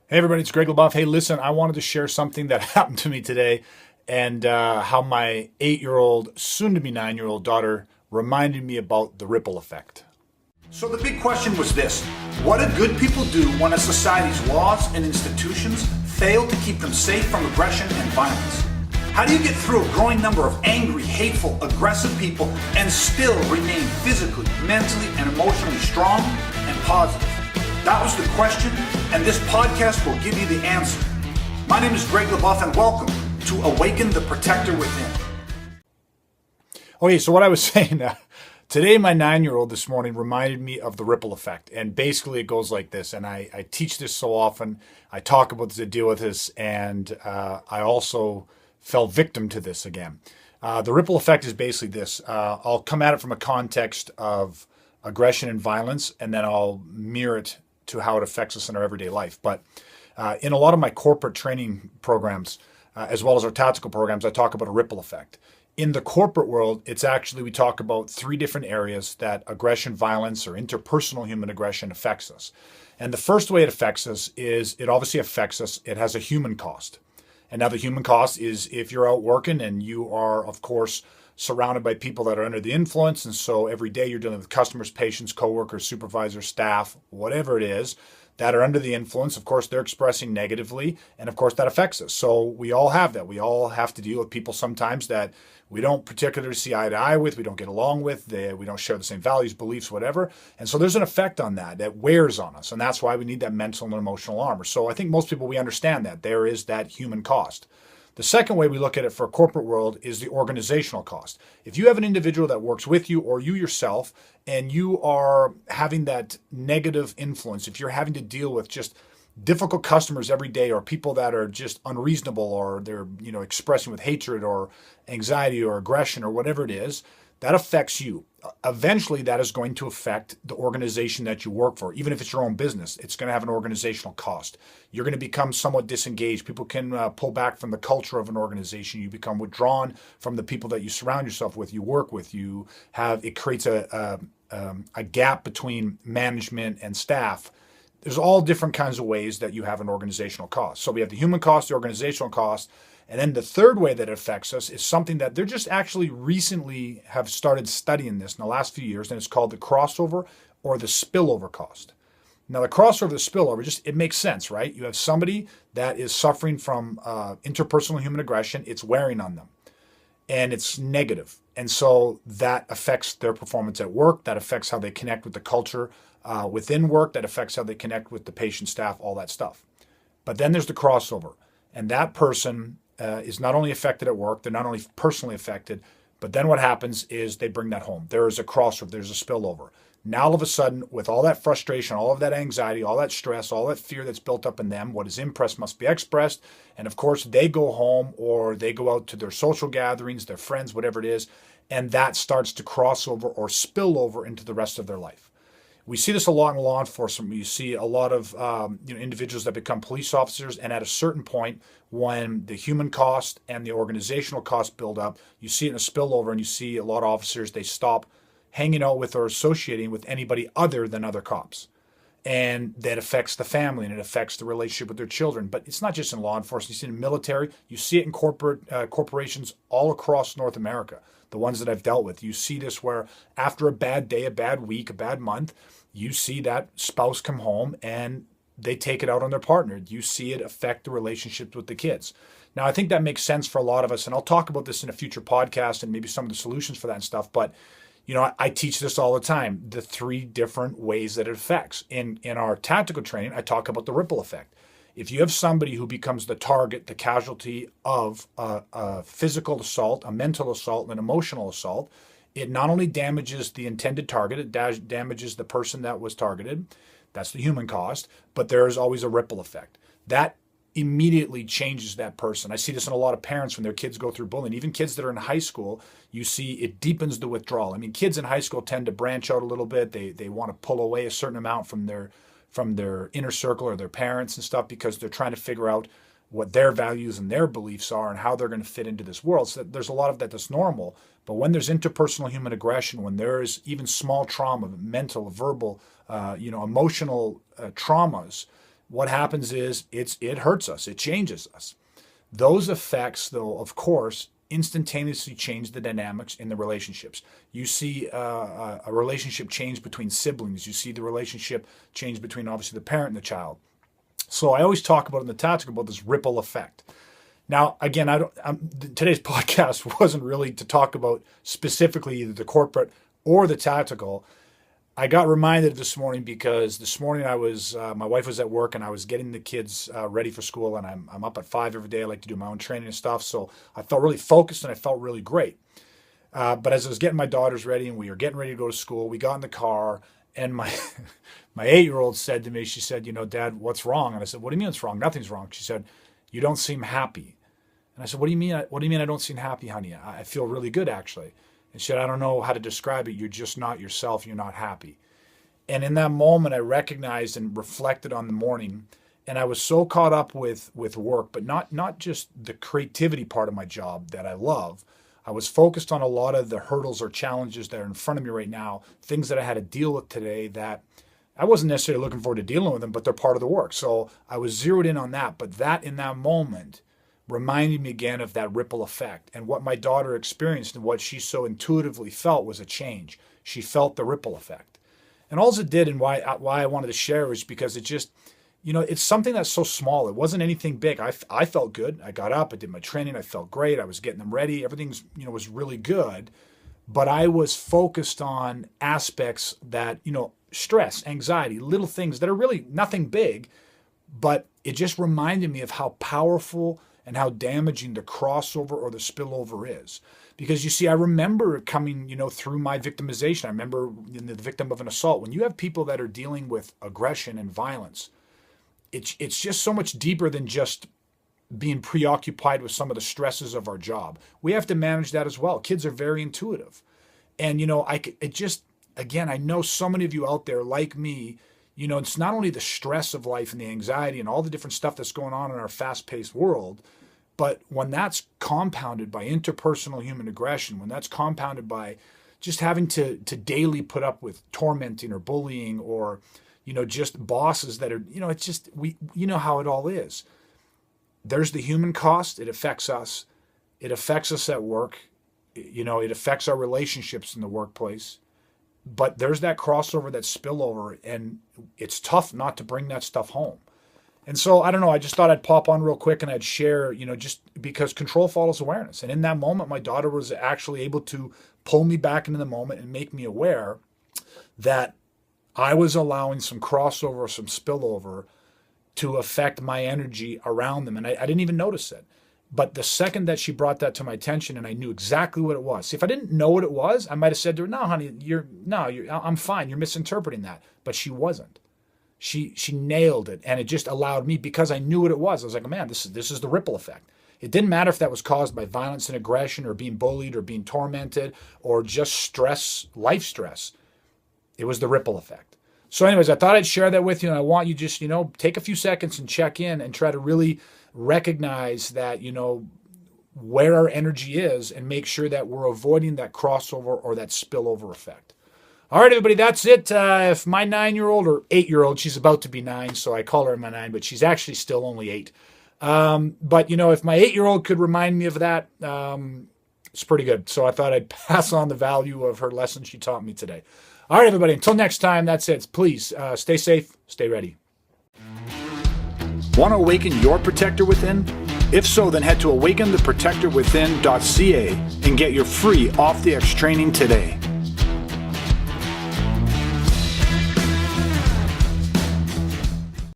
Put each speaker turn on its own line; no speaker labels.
Hey everybody, it's Greg LeBoeuf. Hey, listen, I wanted to share something that happened to me today and how my 8-year-old, soon to be 9-year-old daughter reminded me about the ripple effect.
So the big question was this: what do good people do when a society's laws and institutions fail to keep them safe from aggression and violence? How do you get through a growing number of angry, hateful, aggressive people and still remain physically, mentally, and emotionally strong and positive? That was the question, and this podcast will give you the answer. My name is Greg LeBoeuf, and welcome to Awaken the Protector Within.
Okay, so what I was saying, today my 9-year-old this morning reminded me of the ripple effect. And basically it goes like this, and I teach this so often. I talk about this, I deal with this, and I also fell victim to this again. The ripple effect is basically this. I'll come at it from a context of aggression and violence, and then I'll mirror it to how it affects us in our everyday life. But in a lot of my corporate training programs, as well as our tactical programs, I talk about a ripple effect. In the corporate world, it's actually, we talk about 3 different areas that aggression, violence, or interpersonal human aggression affects us. And the first way it affects us is it obviously affects us. It has a human cost. And now the human cost is if you're out working and you are, of course, surrounded by people that are under the influence. And so every day you're dealing with customers, patients, coworkers, supervisors, staff, whatever it is, that are under the influence. Of course, they're expressing negatively. And of course, that affects us. So we all have that. We all have to deal with people sometimes that we don't particularly see eye to eye with, we don't get along with, we don't share the same values, beliefs, whatever. And so there's an effect on that wears on us. And that's why we need that mental and emotional armor. So I think most people, we understand that there is that human cost. The second way we look at it for a corporate world is the organizational cost. If you have an individual that works with you or you yourself, and you are having that negative influence, if you're having to deal with just difficult customers every day, or people that are just unreasonable, or they're expressing with hatred or anxiety or aggression or whatever it is, that affects you. Eventually, that is going to affect the organization that you work for. Even if it's your own business, it's going to have an organizational cost. You're going to become somewhat disengaged. People can pull back from the culture of an organization. You become withdrawn from the people that you surround yourself with, you work with. It creates a gap between management and staff. There's all different kinds of ways that you have an organizational cost. So we have the human cost, the organizational cost, and then the third way that it affects us is something that they're just actually recently have started studying this in the last few years, and it's called the crossover or the spillover cost. Now, the crossover, the spillover, it makes sense, right? You have somebody that is suffering from interpersonal human aggression. It's wearing on them, and it's negative. And so that affects their performance at work. That affects how they connect with the culture within work. That affects how they connect with the patient, staff, all that stuff. But then there's the crossover. And that person is not only affected at work, they're not only personally affected, but then what happens is they bring that home. There is a crossover, there's a spillover. Now all of a sudden, with all that frustration, all of that anxiety, all that stress, all that fear that's built up in them, what is impressed must be expressed. And of course, they go home or they go out to their social gatherings, their friends, whatever it is, and that starts to cross over or spill over into the rest of their life. We see this a lot in law enforcement. You see a lot of individuals that become police officers, and at a certain point, when the human cost and the organizational cost build up, you see it in a spillover, and you see a lot of officers, they stop hanging out with or associating with anybody other than other cops. And that affects the family, and it affects the relationship with their children. But it's not just in law enforcement. You see it in military. You see it in corporations all across North America, the ones that I've dealt with. You see this where after a bad day, a bad week, a bad month, you see that spouse come home and they take it out on their partner. You see it affect the relationships with the kids. Now, I think that makes sense for a lot of us, and I'll talk about this in a future podcast and maybe some of the solutions for that and stuff. But I teach this all the time, the 3 different ways that it affects. In our tactical training, I talk about the ripple effect. If you have somebody who becomes the target, the casualty of a physical assault, a mental assault, and an emotional assault, it not only damages the intended target, it damages the person that was targeted. That's the human cost, but there is always a ripple effect. That immediately changes that person. I see this in a lot of parents when their kids go through bullying. Even kids that are in high school, you see it deepens the withdrawal. I mean, kids in high school tend to branch out a little bit. They want to pull away a certain amount from their inner circle or their parents and stuff because they're trying to figure out what their values and their beliefs are and how they're going to fit into this world. So there's a lot of that that's normal. But when there's interpersonal human aggression, when there is even small trauma, mental, verbal, emotional traumas, what happens is it hurts us. It changes us. Those effects, though, of course, instantaneously change the dynamics in the relationships. You see a relationship change between siblings. You see the relationship change between, obviously, the parent and the child. So I always talk about in the tactical about this ripple effect. Now, again, today's podcast wasn't really to talk about specifically either the corporate or the tactical. I got reminded this morning because this morning my wife was at work and I was getting the kids ready for school, and I'm up at 5 every day. I like to do my own training and stuff. So I felt really focused and I felt really great. But as I was getting my daughters ready and we were getting ready to go to school, we got in the car and my 8-year-old said to me, she said, Dad, what's wrong? And I said, what do you mean what's wrong? Nothing's wrong. She said, you don't seem happy. And I said, what do you mean? What do you mean I don't seem happy, honey? I feel really good, actually. And she said, I don't know how to describe it. You're just not yourself. You're not happy. And in that moment, I recognized and reflected on the morning. And I was so caught up with work, but not just the creativity part of my job that I love. I was focused on a lot of the hurdles or challenges that are in front of me right now, things that I had to deal with today that I wasn't necessarily looking forward to dealing with them, but they're part of the work. So I was zeroed in on that. But that in that moment reminded me again of that ripple effect. And what my daughter experienced and what she so intuitively felt was a change. She felt the ripple effect. And all it did, and why I wanted to share, was because it just, it's something that's so small. It wasn't anything big. I felt good. I got up, I did my training, I felt great. I was getting them ready. Everything's, was really good. But I was focused on aspects that, stress, anxiety, little things that are really nothing big, but it just reminded me of how powerful and how damaging the crossover or the spillover is. Because you see, I remember coming, through my victimization. I remember the victim of an assault. When you have people that are dealing with aggression and violence, it's just so much deeper than just being preoccupied with some of the stresses of our job. We have to manage that as well. Kids are very intuitive. And, I know so many of you out there like me, it's not only the stress of life and the anxiety and all the different stuff that's going on in our fast-paced world, but when that's compounded by interpersonal human aggression, when that's compounded by just having to daily put up with tormenting or bullying or, just bosses that are, it's just, how it all is. There's the human cost. It affects us. It affects us at work. It affects our relationships in the workplace. But there's that crossover, that spillover, and it's tough not to bring that stuff home. And so, I don't know, I just thought I'd pop on real quick and I'd share, just because control follows awareness. And in that moment, my daughter was actually able to pull me back into the moment and make me aware that I was allowing some crossover, some spillover to affect my energy around them. And I didn't even notice it. But the second that she brought that to my attention and I knew exactly what it was. See, if I didn't know what it was, I might have said to her, no, honey, I'm fine. You're misinterpreting that. But she wasn't. She nailed it. And it just allowed me, because I knew what it was. I was like, man, this is the ripple effect. It didn't matter if that was caused by violence and aggression or being bullied or being tormented or just stress, life stress. It was the ripple effect. So anyways, I thought I'd share that with you. And I want you just, take a few seconds and check in and try to really recognize that, where our energy is and make sure that we're avoiding that crossover or that spillover effect. All right, everybody, that's it. If my 9-year-old or 8-year-old, she's about to be 9, so I call her my 9, but she's actually still only 8. But, if my 8-year-old could remind me of that, it's pretty good. So I thought I'd pass on the value of her lesson she taught me today. All right, everybody, until next time, that's it. Please stay safe, stay ready.
Want to awaken your protector within? If so, then head to awakentheprotectorwithin.ca and get your free Off the X training today.